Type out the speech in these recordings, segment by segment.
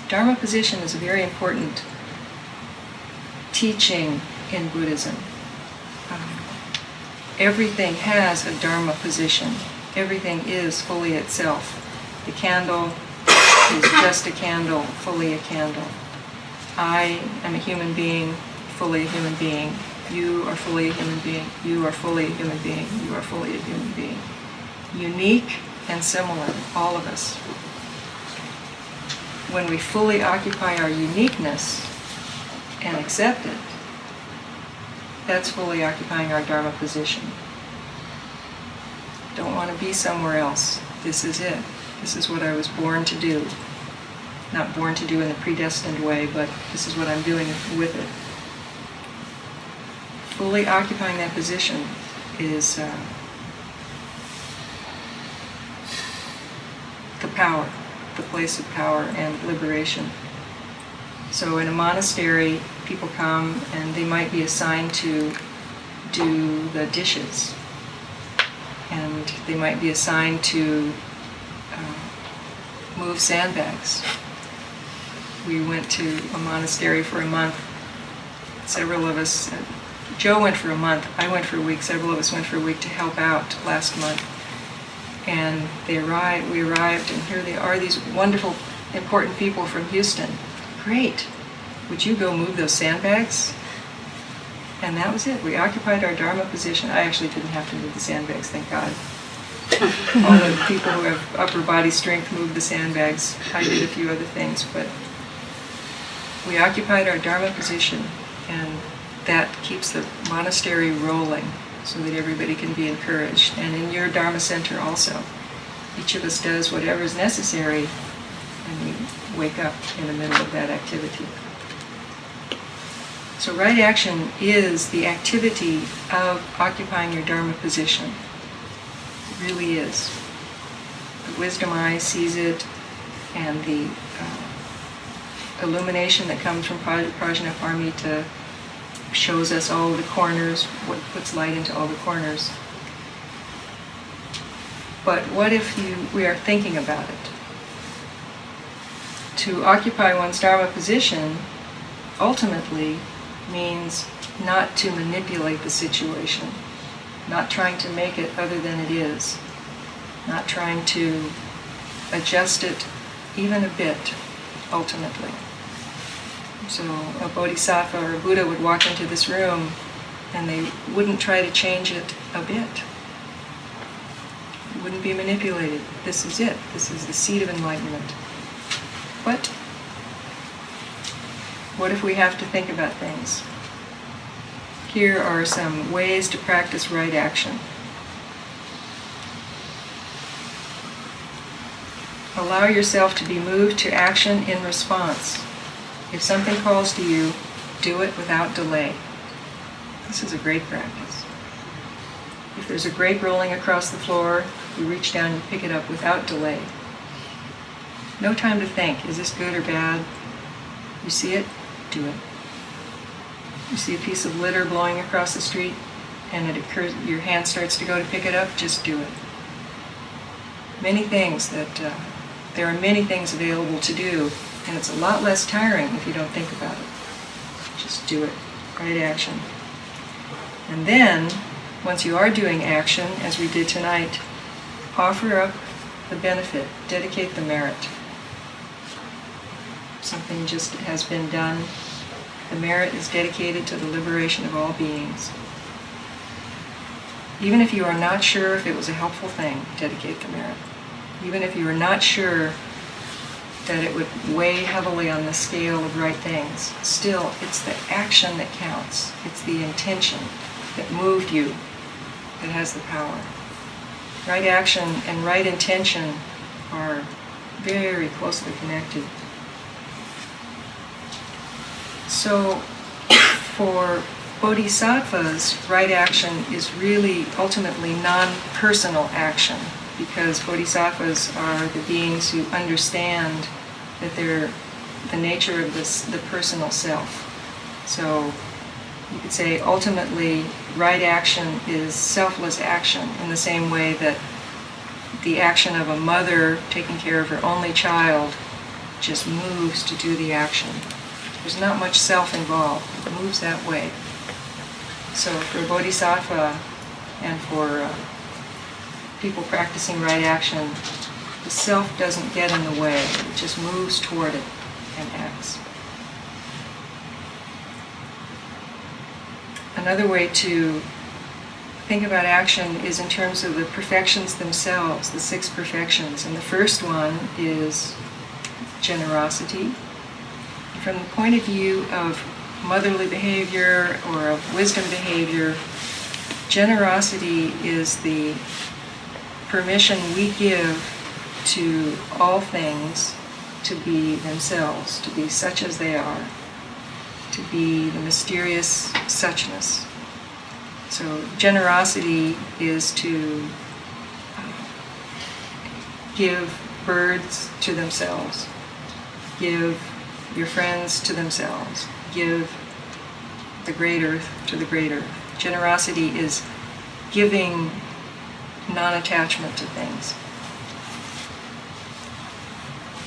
Dharma position is a very important teaching in Buddhism. Everything has a Dharma position. Everything is fully itself. The candle is just a candle, fully a candle. I am a human being, fully a human being. You are fully a human being. You are fully a human being. You are fully a human being. Unique and similar, all of us. When we fully occupy our uniqueness and accept it, that's fully occupying our Dharma position. Don't want to be somewhere else. This is it. This is what I was born to do. Not born to do in a predestined way, but this is what I'm doing with it. Fully occupying that position is the power, the place of power and liberation. So in a monastery, people come and they might be assigned to do the dishes. And they might be assigned to move sandbags. We went to a monastery for a month. Several of us, Joe went for a month, I went for a week, several of us went for a week to help out last month. And we arrived, and here they are, these wonderful, important people from Houston. Great. Would you go move those sandbags? And that was it. We occupied our Dharma position. I actually didn't have to move the sandbags, thank God. All the people who have upper body strength moved the sandbags. I did a few other things, but we occupied our Dharma position, and that keeps the monastery rolling so that everybody can be encouraged. And in your Dharma center also, each of us does whatever is necessary, and we wake up in the middle of that activity. So right action is the activity of occupying your Dharma position. It really is. The wisdom eye sees it, and the illumination that comes from Prajnaparamita shows us all the corners, what puts light into all the corners. But what if we are thinking about it? To occupy one's Dharma position ultimately means not to manipulate the situation, not trying to make it other than it is, not trying to adjust it even a bit, ultimately. So a bodhisattva or a Buddha would walk into this room and they wouldn't try to change it a bit. It wouldn't be manipulated. This is it. This is the seed of enlightenment. But what if we have to think about things? Here are some ways to practice right action. Allow yourself to be moved to action in response. If something calls to you, do it without delay. This is a great practice. If there's a grape rolling across the floor, you reach down and pick it up without delay. No time to think, is this good or bad? You see it? Do it. You see a piece of litter blowing across the street, and it occurs, your hand starts to go to pick it up, just do it. There are many things available to do, and it's a lot less tiring if you don't think about it. Just do it. Right action. And then, once you are doing action, as we did tonight, offer up the benefit, dedicate the merit. Something just has been done. The merit is dedicated to the liberation of all beings. Even if you are not sure if it was a helpful thing, dedicate the merit. Even if you are not sure that it would weigh heavily on the scale of right things, still, it's the action that counts. It's the intention that moved you that has the power. Right action and right intention are very closely connected. So, for bodhisattvas, right action is really ultimately non-personal action, because bodhisattvas are the beings who understand that they're the nature of the personal self. So you could say ultimately right action is selfless action, in the same way that the action of a mother taking care of her only child just moves to do the action. There's not much self involved. It moves that way. So for a bodhisattva and for people practicing right action, the self doesn't get in the way. It just moves toward it and acts. Another way to think about action is in terms of the perfections themselves, the 6 perfections. And the first one is generosity. From the point of view of motherly behavior or of wisdom behavior, generosity is the permission we give to all things to be themselves, to be such as they are, to be the mysterious suchness. So generosity is to give birds to themselves, give your friends to themselves, give the great earth to the great earth. Generosity is giving non-attachment to things.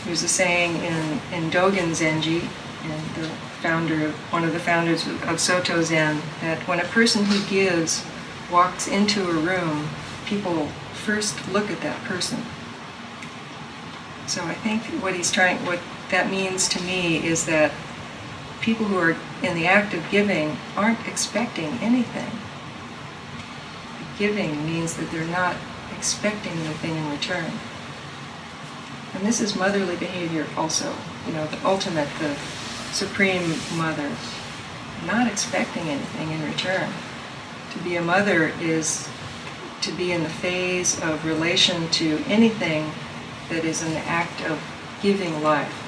There's a saying in Dogen Zenji, and one of the founders of Soto Zen, that when a person who gives walks into a room, people first look at that person. So I think what that means to me is that people who are in the act of giving aren't expecting anything. Giving means that they're not expecting anything in return. And this is motherly behavior also, the ultimate, the supreme mother, not expecting anything in return. To be a mother is to be in the phase of relation to anything that is an act of giving life.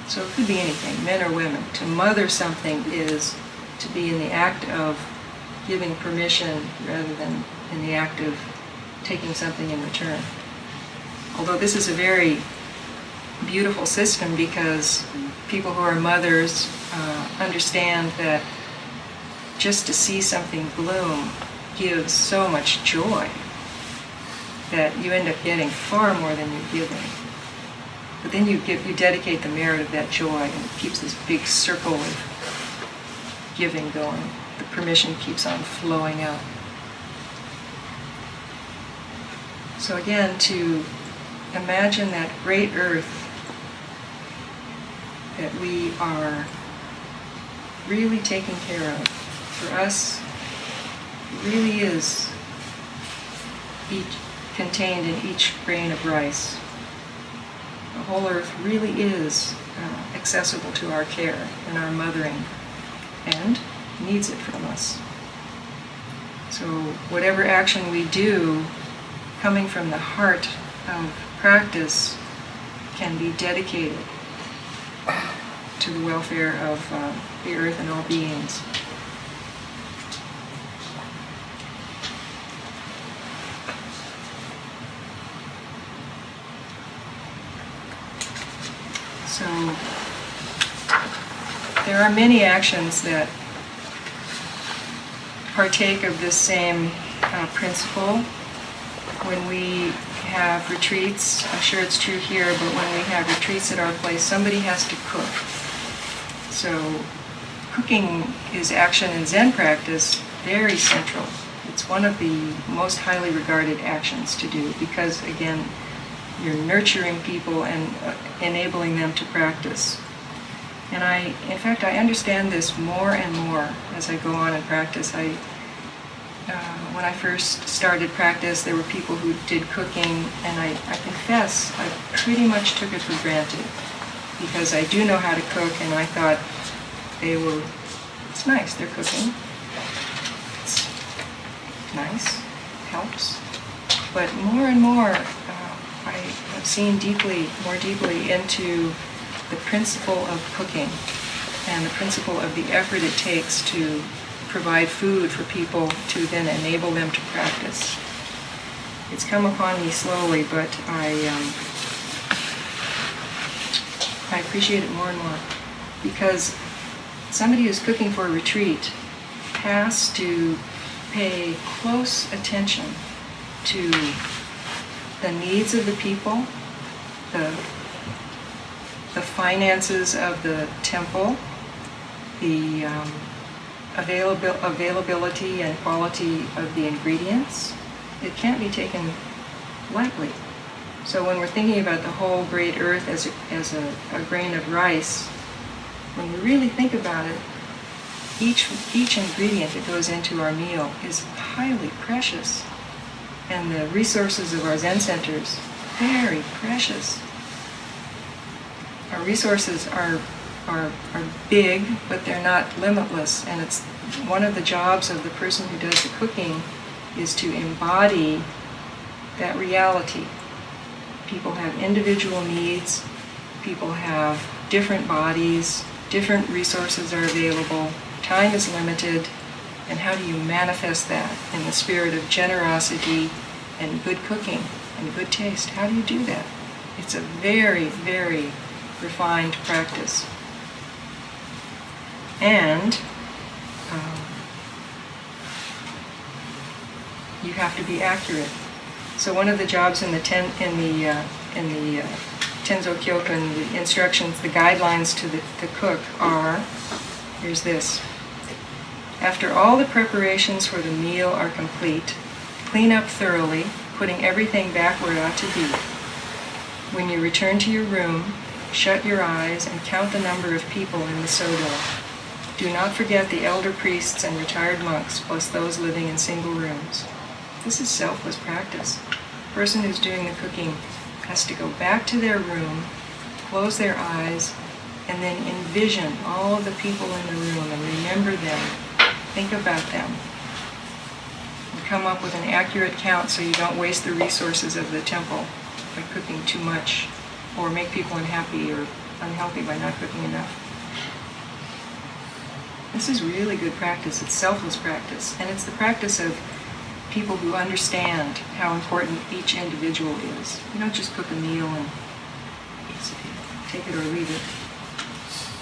So it could be anything, men or women. To mother something is to be in the act of giving permission rather than in the act of taking something in return. Although this is a very beautiful system because people who are mothers understand that just to see something bloom gives so much joy that you end up getting far more than you're giving. But then you dedicate the merit of that joy, and it keeps this big circle of giving going. The permission keeps on flowing out. So again, to imagine that great earth that we are really taking care of. For us, it really is contained in each grain of rice. The whole earth really is accessible to our care and our mothering, and needs it from us. So whatever action we do, coming from the heart of practice, can be dedicated to the welfare of the earth and all beings. So there are many actions that partake of this same principle. When we have retreats, I'm sure it's true here, but when we have retreats at our place, somebody has to cook. So cooking is action in Zen practice very central. It's one of the most highly regarded actions to do because, again, you're nurturing people and enabling them to practice. And in fact, I understand this more and more as I go on and practice. When I first started practice, there were people who did cooking, and I confess, I pretty much took it for granted because I do know how to cook, and I thought it's nice, they're cooking. It's nice, helps. But more and more, I have seen more deeply into the principle of cooking and the principle of the effort it takes to provide food for people to then enable them to practice. It's come upon me slowly, but I appreciate it more and more because somebody who's cooking for a retreat has to pay close attention to the needs of the people, the finances of the temple, the availability and quality of the ingredients. It can't be taken lightly. So when we're thinking about the whole great earth as a grain of rice, when we really think about it, each ingredient that goes into our meal is highly precious. And the resources of our Zen centers, very precious. Our resources are big, but they're not limitless. And it's one of the jobs of the person who does the cooking is to embody that reality. People have individual needs, people have different bodies, different resources are available, time is limited, and how do you manifest that in the spirit of generosity and good cooking and good taste? How do you do that? It's a very, very refined practice. And you have to be accurate. So one of the jobs in the Tenzo Kyokan, the instructions, the guidelines to the cook are, here's this. After all the preparations for the meal are complete, clean up thoroughly, putting everything back where it ought to be. When you return to your room, shut your eyes and count the number of people in the Soto. Do not forget the elder priests and retired monks, plus those living in single rooms. This is selfless practice. The person who's doing the cooking has to go back to their room, close their eyes, and then envision all of the people in the room and remember them. Think about them. And come up with an accurate count so you don't waste the resources of the temple by cooking too much or make people unhappy or unhealthy by not cooking enough. This is really good practice. It's selfless practice. And it's the practice of people who understand how important each individual is. You don't just cook a meal and take it or leave it.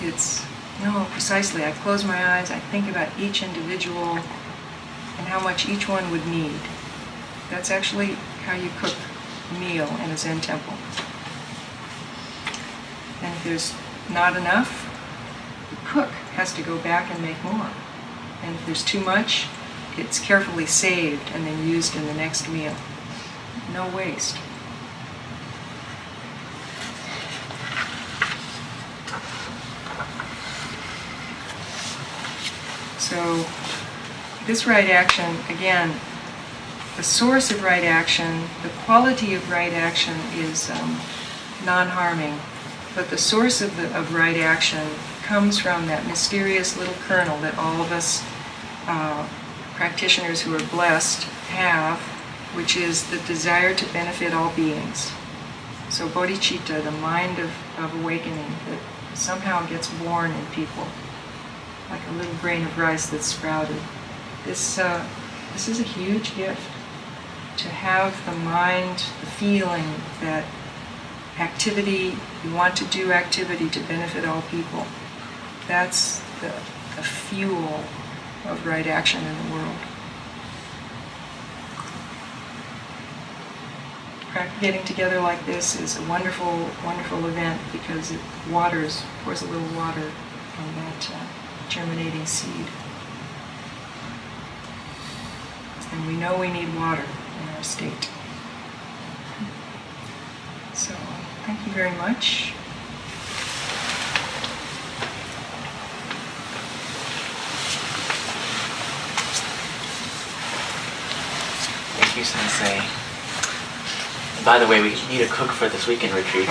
It's, no, precisely. I close my eyes, I think about each individual and how much each one would need. That's actually how you cook a meal in a Zen temple. And if there's not enough, the cook has to go back and make more. And if there's too much, it's carefully saved and then used in the next meal. No waste. So this right action, again, the source of right action, the quality of right action is non-harming, but the source of right action comes from that mysterious little kernel that all of us practitioners who are blessed have, which is the desire to benefit all beings. So bodhicitta, the mind of awakening that somehow gets born in people, like a little grain of rice that's sprouted. This is a huge gift, to have the mind, the feeling that activity, you want to do activity to benefit all people. That's the fuel of right action in the world. Getting together like this is a wonderful, wonderful event because it pours a little water on that germinating seed. And we know we need water in our state. So, thank you very much. Thank you, Sensei. And by the way, we need a cook for this weekend retreat.